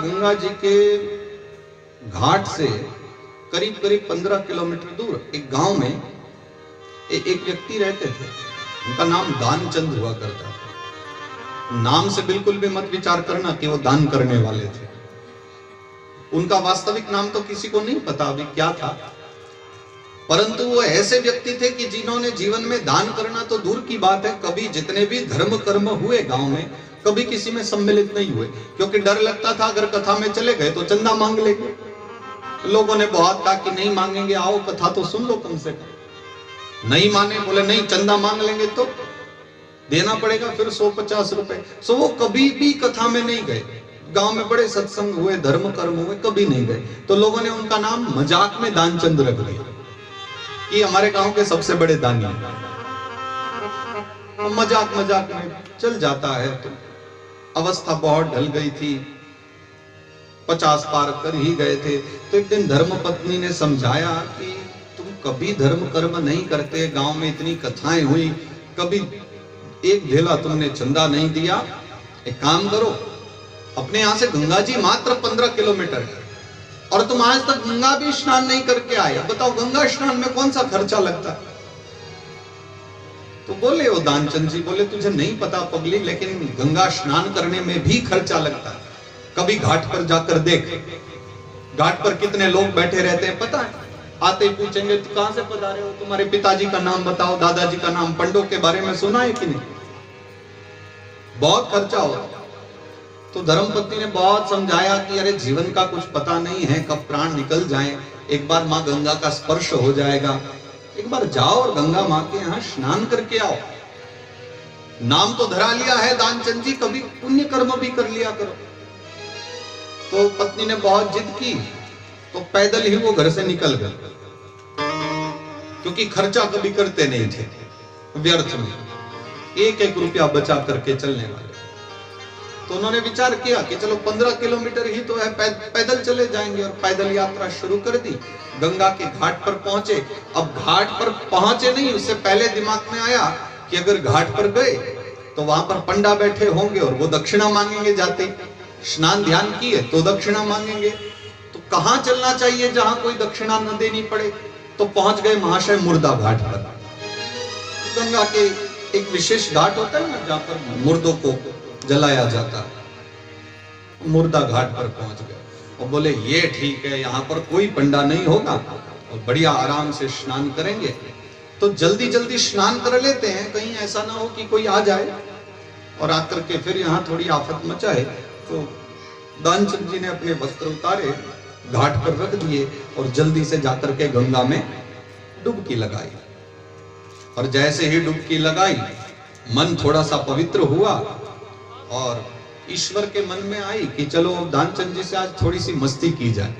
गंगा जी के घाट से करीब करीब 15 किलोमीटर दूर एक गांव में एक व्यक्ति रहते थे। उनका नाम दानचंद हुआ करता था। नाम से बिल्कुल भी मत विचार करना कि वो दान करने वाले थे। उनका वास्तविक नाम तो किसी को नहीं पता अभी क्या था, परंतु वो ऐसे व्यक्ति थे कि जिन्होंने जीवन में दान करना तो दूर की बात है, कभी जितने भी धर्म कर्म हुए गांव में कभी किसी में सम्मिलित नहीं हुए, क्योंकि डर लगता था अगर कथा में चले गए तो चंदा मांग लेंगे। लोगों ने बहुत कहा कि नहीं मांगेंगे, आओ कथा तो सुन लो कम से कम। नहीं माने, बोले नहीं चंदा मांग लेंगे तो देना पड़ेगा फिर 150 रुपए। सो वो कभी भी कथा में नहीं गए। गांव में बड़े सत्संग हुए, धर्म कर्म हुए, कभी नहीं गए। तो लोगों ने उनका नाम मजाक में दानचंद रख दिया कि हमारे गांव के सबसे बड़े दानी। तो मजाक मजाक में चल जाता है। तो अवस्था बहुत ढल गई थी, 50 पार कर ही गए थे। तो एक दिन धर्म पत्नी ने समझाया कि तुम कभी धर्म कर्म नहीं करते, गांव में इतनी कथाएं हुई, कभी एक ढेला तुमने चंदा नहीं दिया। एक काम करो, अपने यहां से गंगा जी मात्र 15 किलोमीटर है और तुम आज तक गंगा भी स्नान नहीं करके आए। बताओ गंगा स्नान में कौन सा खर्चा लगता है? तो बोले वो दानचंद जी, बोले तुझे नहीं पता पगली, लेकिन गंगा स्नान करने में भी खर्चा लगता है। कभी घाट पर जाकर देख, घाट पर कितने लोग बैठे रहते हैं पता है? आते ही पूछेंगे तू कहां से पधारे हो, तुम्हारे पिताजी का नाम बताओ, दादाजी का नाम, पंडों के बारे में सुना है कि नहीं? बहुत खर्चा होता। तो धर्मपत्नी ने बहुत समझाया कि अरे जीवन का कुछ पता नहीं है, कब प्राण निकल जाए, एक बार माँ गंगा का स्पर्श हो जाएगा, एक बार जाओ और गंगा माँ के यहाँ स्नान करके आओ। नाम तो धरा लिया है दानचंद जी, कभी पुण्य कर्म भी कर लिया करो। तो पत्नी ने बहुत जिद की, तो पैदल ही वो घर से निकल गए, क्योंकि खर्चा कभी करते नहीं थे, व्यर्थ में एक एक रुपया बचा करके चलने वाले। तो उन्होंने विचार किया कि चलो 15 किलोमीटर ही तो है, पैदल चले जाएंगे, और पैदल यात्रा शुरू कर दी। गंगा के घाट पर पहुंचे। अब घाट पर पहुंचे नहीं, उससे पहले दिमाग में आया कि अगर घाट पर गए तो वहां पर पंडा बैठे होंगे और वो दक्षिणा मांगेंगे जाते। स्नान ध्यान किए तो दक्षिणा मांगेंगे, तो कहां चलना चाहिए जहां कोई दक्षिणा न देनी पड़े? तो पहुंच गए महाशय मुर्दा घाट पर। गंगा के एक विशेष घाट होता है ना जहां पर मुर्दों को जलाया जाता है। मुर्दा घाट पर पहुंच गए और बोले ये ठीक है, यहाँ पर कोई पंडा नहीं होगा और बढ़िया आराम से स्नान करेंगे। तो जल्दी जल्दी स्नान कर लेते हैं, कहीं ऐसा ना हो कि कोई आ जाए और आकर के फिर यहाँ थोड़ी आफत मचाए। तो दानचंद जी ने अपने वस्त्र उतारे, घाट पर रख दिए और जल्दी से जाकर के गंगा में डुबकी लगाई। और जैसे ही डुबकी लगाई, मन थोड़ा सा पवित्र हुआ और ईश्वर के मन में आई कि चलो दानचंद जी से आज थोड़ी सी मस्ती की जाए।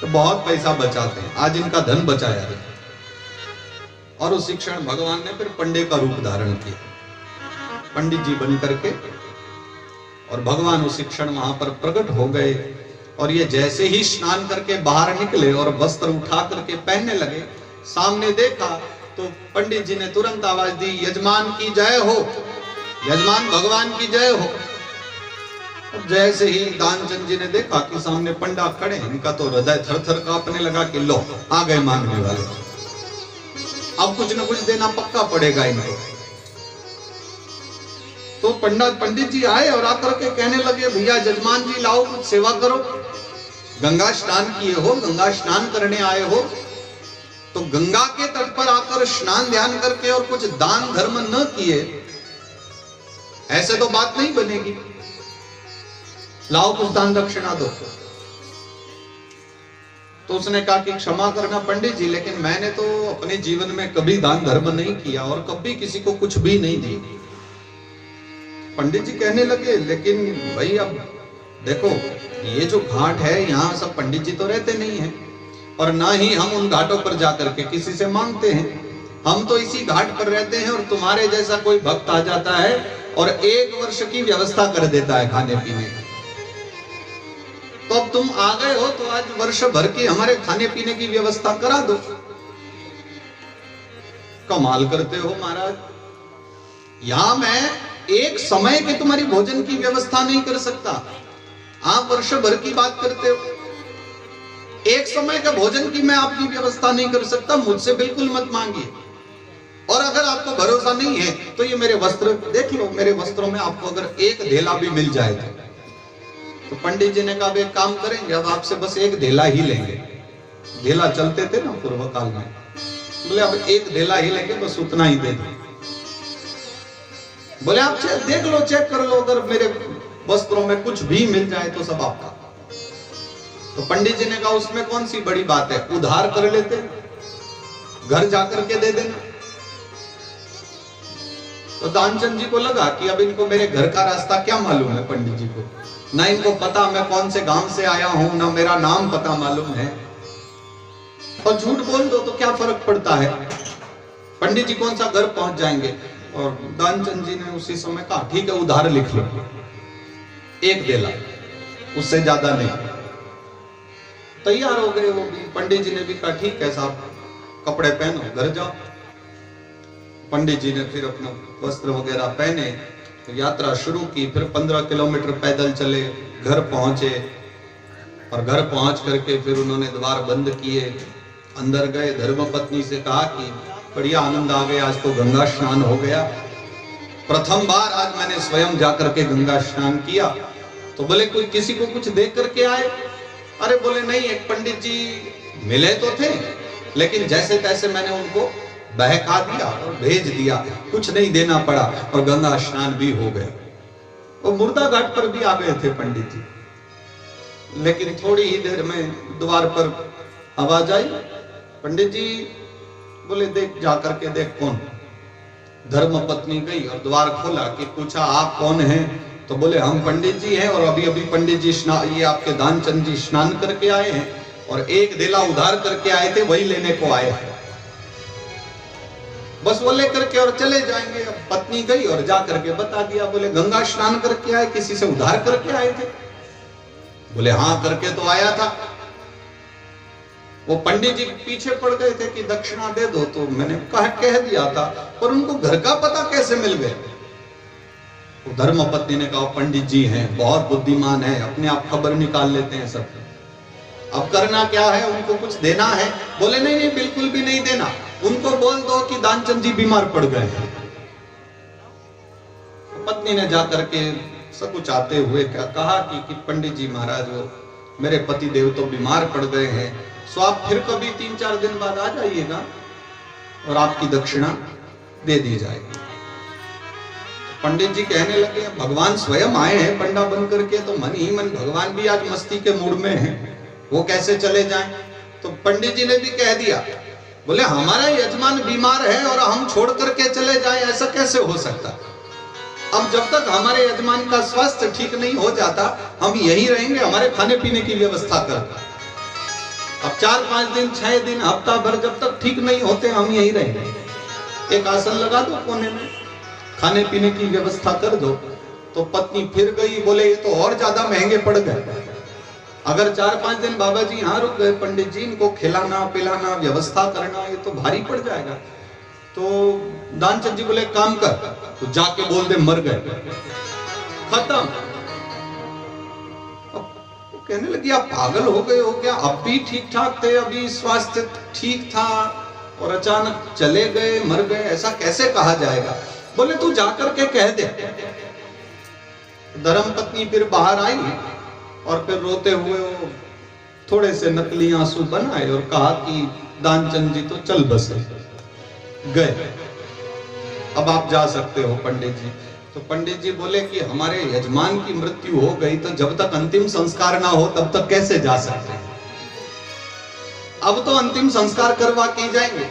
तो बहुत पैसा बचाते हैं, आज इनका धन बचाया है। और उसी क्षण भगवान ने फिर पंडे का रूप धारण किया, पंडित जी बन करके, और भगवान उसी क्षण वहां पर प्रकट हो गए। और ये जैसे ही स्नान करके बाहर निकले और वस्त्र उठा करके पहनने लगे, सामने देखा तो पंडित जी ने तुरंत आवाज दी, यजमान की जय हो, यजमान भगवान की जय हो। अब जैसे ही दानचंद जी ने देखा कि सामने पंडा खड़े, इनका तो हृदय थर थर कांपने लगा कि लो आ गए मांगने वाले, अब कुछ न कुछ देना पक्का पड़ेगा इनको। तो पंडित जी आए और आकर के कहने लगे, भैया यजमान जी लाओ कुछ सेवा करो, गंगा स्नान किए हो, गंगा स्नान करने आए हो, तो गंगा के तट पर आकर स्नान ध्यान करके और कुछ दान धर्म न किए, ऐसे तो बात नहीं बनेगी, लाओ कुछ दान दक्षिणा दो। तो उसने कहा कि क्षमा करना पंडित जी, लेकिन मैंने तो अपने जीवन में कभी दान धर्म नहीं किया और कभी किसी को कुछ भी नहीं दी। पंडित जी कहने लगे, लेकिन भाई अब देखो ये जो घाट है यहाँ सब पंडित जी तो रहते नहीं हैं, और ना ही हम उन घाटों पर जाकर के किसी से मांगते हैं। हम तो इसी घाट पर रहते हैं और तुम्हारे जैसा कोई भक्त आ जाता है और 1 वर्ष की व्यवस्था कर देता है खाने पीने की। तो अब तुम आ गए हो तो आज वर्ष भर की हमारे खाने पीने की व्यवस्था करा दो। कमाल करते हो महाराज, यहां मैं एक समय के तुम्हारी भोजन की व्यवस्था नहीं कर सकता, आप वर्ष भर की बात करते हो, एक समय का भोजन की मैं आपकी व्यवस्था नहीं कर सकता, मुझसे बिल्कुल मत मांगिए। और अगर आपको भरोसा नहीं है तो ये मेरे वस्त्र देख लो, मेरे वस्त्रों में आपको अगर एक धेला भी मिल जाए तो पंडित जी ने कहा एक काम करेंगे, अब आपसे बस एक धेला ही लेंगे। धेला चलते थे ना पूर्व काल में, बोले अब एक धेला ही लेंगे, बस उतना ही दे दो। बोले आप देख लो, चेक कर लो, अगर मेरे वस्त्रों में कुछ भी मिल जाए तो सब आपका। तो पंडित जी ने कहा उसमें कौन सी बड़ी बात है, उधार कर लेते, घर जाकर के दे देना। तो दानचंद जी को लगा कि अब इनको मेरे घर का रास्ता क्या मालूम है, पंडित जी को ना इनको पता मैं कौन से गांव से आया हूं, ना मेरा नाम पता मालूम है, और झूठ बोल दो तो क्या फर्क पड़ता है, पंडित जी कौन सा घर पहुंच जाएंगे। और दानचंद जी ने उसी समय कहा ठीक है उधार लिख लो, एक धेला, उससे ज्यादा नहीं। तैयार हो गए वो भी, पंडित जी ने भी कहा ठीक है साहब, कपड़े पहनो घर जाओ। पंडित जी ने फिर अपना वस्त्र वगैरह पहने, तो यात्रा शुरू की। फिर 15 किलोमीटर पैदल चले, घर पहुंचे, और घर पहुंच करके फिर उन्होंने द्वार बंद किए, अंदर गए। धर्मपत्नी से कहा कि बढ़िया आनंद आ गया, आज तो गंगा स्नान हो गया, प्रथम बार आज मैंने स्वयं जाकर के गंगा स्नान किया। तो बोले कोई किसी को कुछ दे करके आए? अरे बोले नहीं, एक पंडित जी मिले तो थे, लेकिन जैसे तैसे मैंने उनको बहका दिया और भेज दिया, कुछ नहीं देना पड़ा, और गंगा स्नान भी हो गया। और मुर्दा घाट पर भी आ गए थे पंडित जी, लेकिन थोड़ी ही देर में द्वार पर आवाज आई, पंडित जी बोले देख जाकर के देख कौन। धर्मपत्नी गई और द्वार खोला कि पूछा आप कौन हैं? तो बोले हम पंडित जी हैं, और अभी अभी पंडित जी ये आपके दानचंद जी स्नान करके आए हैं, और एक धेला उधार करके आए थे, वही लेने को आए हैं, बस वो लेकर के और चले जाएंगे। अब पत्नी गई और जा करके बता दिया, बोले गंगा स्नान करके आए, किसी से उधार करके आए थे? बोले हाँ करके तो आया था। वो पंडित जी पीछे पड़ गए थे कि दक्षिणा दे दो, तो मैंने कह दिया था, पर उनको घर का पता कैसे मिल गया? तो धर्मपत्नी ने कहा पंडित जी हैं, बहुत बुद्धिमान है, अपने आप खबर निकाल लेते हैं सब। अब करना क्या है, उनको कुछ देना है? बोले नहीं नहीं बिल्कुल भी नहीं देना, उनको बोल दो कि दानचंद जी बीमार पड़ गए हैं। पत्नी ने जाकर के सब कुछ आते हुए क्या कहा कि पंडित जी महाराज वो मेरे पति देव तो बीमार पड़ गए हैं, सो आप फिर कभी 3-4 दिन बाद आ जाइएगा और आपकी दक्षिणा दे दी जाएगी। पंडित जी कहने लगे भगवान स्वयं आए हैं पंडा बन करके, तो मन ही मन भगवान भी आज मस्ती के मूड में हैं, वो कैसे चले जाएं? तो पंडित जी ने भी कह दिया, बोले हमारा यजमान बीमार है और हम छोड़ करके चले जाएं, ऐसा कैसे हो सकता? अब जब तक हमारे यजमान का स्वास्थ्य ठीक नहीं हो जाता हम यही रहेंगे, हमारे खाने पीने की व्यवस्था कर। अब 4-5 दिन 6 दिन हफ्ता भर जब तक ठीक नहीं होते हम यही रहेंगे, एक आसन लगा दो कोने में, खाने पीने की व्यवस्था कर दो। तो पत्नी फिर गई, बोले ये तो और ज्यादा महंगे पड़ गए, अगर 4-5 दिन बाबा जी यहाँ रुक गए, पंडित जी इनको खिलाना पिलाना व्यवस्था करना ये तो भारी पड़ जाएगा। तो दानचंद जी बोले काम कर, तो जाके बोल दे मर गए, खत्म। कहने लगी आप पागल हो गए हो क्या? अब भी ठीक ठाक थे, अभी स्वास्थ्य ठीक था और अचानक चले गए मर गए, ऐसा कैसे कहा जाएगा? बोले तू जाकर के कह दे। धर्मपत्नी फिर बाहर आई और फिर रोते हुए वो थोड़े से नकली आंसू बनाए और कहा कि दानचंद जी तो चल बसे गए, अब आप जा सकते हो पंडित जी। तो पंडित जी बोले कि हमारे यजमान की मृत्यु हो गई, तो जब तक अंतिम संस्कार ना हो तब तक कैसे जा सकते हैं? अब तो अंतिम संस्कार करवा के जाएंगे,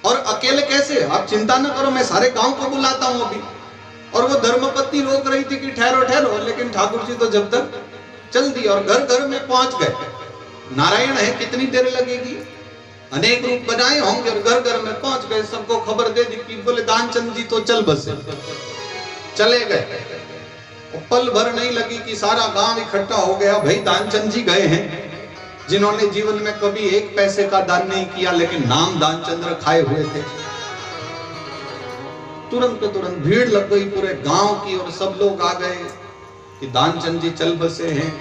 और अकेले कैसे? आप चिंता न करो, मैं सारे गांव को बुलाता हूं अभी। और वो धर्मपत्नी रोक रही थी कि ठहरो ठहरो, लेकिन ठाकुर जी तो जब तक चल दी और घर घर में पहुंच गए। नारायण है, कितनी देर लगेगी? अनेक रूप बनाए होंगे और घर घर में पहुंच गए, सबको खबर दे दी कि बोले दानचंद जी तो चल बसे, चले गए। पल भर नहीं लगी कि सारा गांव इकट्ठा हो गया, भाई दानचंद जी गए हैं, जिन्होंने जीवन में कभी 1 पैसे का दान नहीं किया, लेकिन नाम दानचंद्र खाए हुए थे। तुरंत भीड़ लग गई पूरे गांव की और सब लोग आ गए। कि दानचंद जी चल बसे हैं।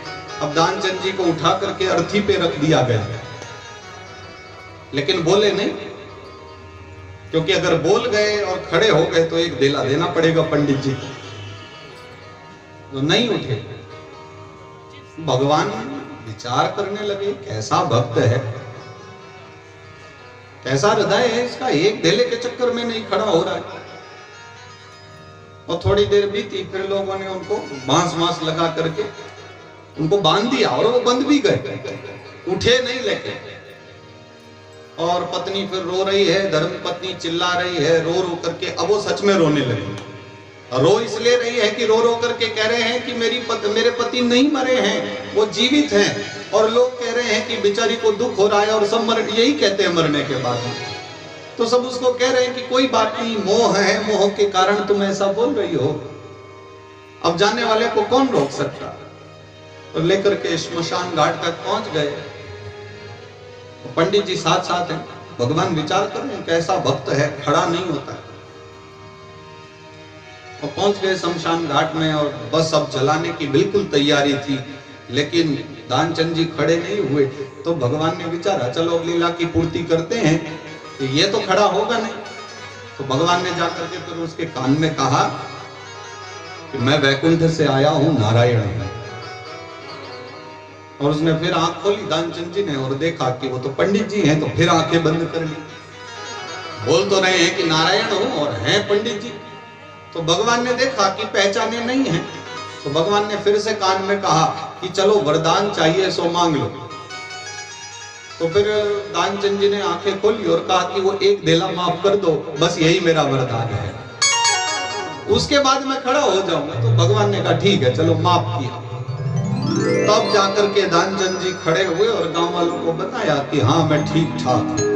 अब दानचंद जी को उठा करके अर्थी पे रख दिया गया, लेकिन बोले नहीं, क्योंकि अगर बोल गए और खड़े हो गए तो एक देला देना पड़ेगा पंडित जी को, तो नहीं उठे। भगवान विचार करने लगे, कैसा भक्त है, कैसा हृदय है इसका, एक देले के चक्कर में नहीं खड़ा हो रहा है। और थोड़ी देर बीती, फिर लोगों ने उनको बांस लगा करके उनको बांध दिया और वो बंद भी गए, उठे नहीं लेके। और पत्नी फिर रो रही है, धर्म पत्नी चिल्ला रही है, रो रो करके। अब वो सच में रोने लगी। रो इसलिए रही है कि रो रो करके कह रहे हैं कि मेरे पति नहीं मरे हैं, वो जीवित हैं। और लोग कह रहे हैं कि बेचारी को दुख हो रहा है, और सब यही कहते हैं मरने के बाद। तो सब उसको कह रहे हैं कि कोई बात नहीं, मोह है, मोह के कारण तुम ऐसा बोल रही हो। अब जाने वाले को कौन रोक सकता। तो लेकर के श्मशान घाट तक पहुंच गए। तो पंडित जी साथ साथ हैं। भगवान विचार कर रहे हैं कैसा भक्त है, खड़ा नहीं होता है। और पहुंच गए शमशान घाट में, और बस अब जलाने की बिल्कुल तैयारी थी, लेकिन दानचंद जी खड़े नहीं हुए। तो भगवान ने विचारा चलो लीला की पूर्ति करते हैं, तो ये तो खड़ा होगा नहीं। तो भगवान ने जाकर के फिर उसके कान में कहा कि मैं वैकुंठ से आया हूं, नारायण है। और उसने फिर आंख खोली दानचंद जी ने, और देखा कि वो तो पंडित जी हैं। तो फिर आंखें बंद कर ली। बोल तो रहे हैं कि नारायण हूं और हैं पंडित जी। तो भगवान ने देखा कि पहचाने नहीं है। तो भगवान ने फिर से कान में कहा कि चलो वरदान चाहिए सो मांग लो। तो फिर दानचंद जी ने आंखें खोली और कहा कि वो एक देला माफ कर दो, बस यही मेरा वरदान है, उसके बाद मैं खड़ा हो जाऊंगा। तो भगवान ने कहा ठीक है, चलो माफ किया। तब जाकर के दानचंद जी खड़े हुए और गांव वालों को बताया कि हाँ मैं ठीक ठाक हूं।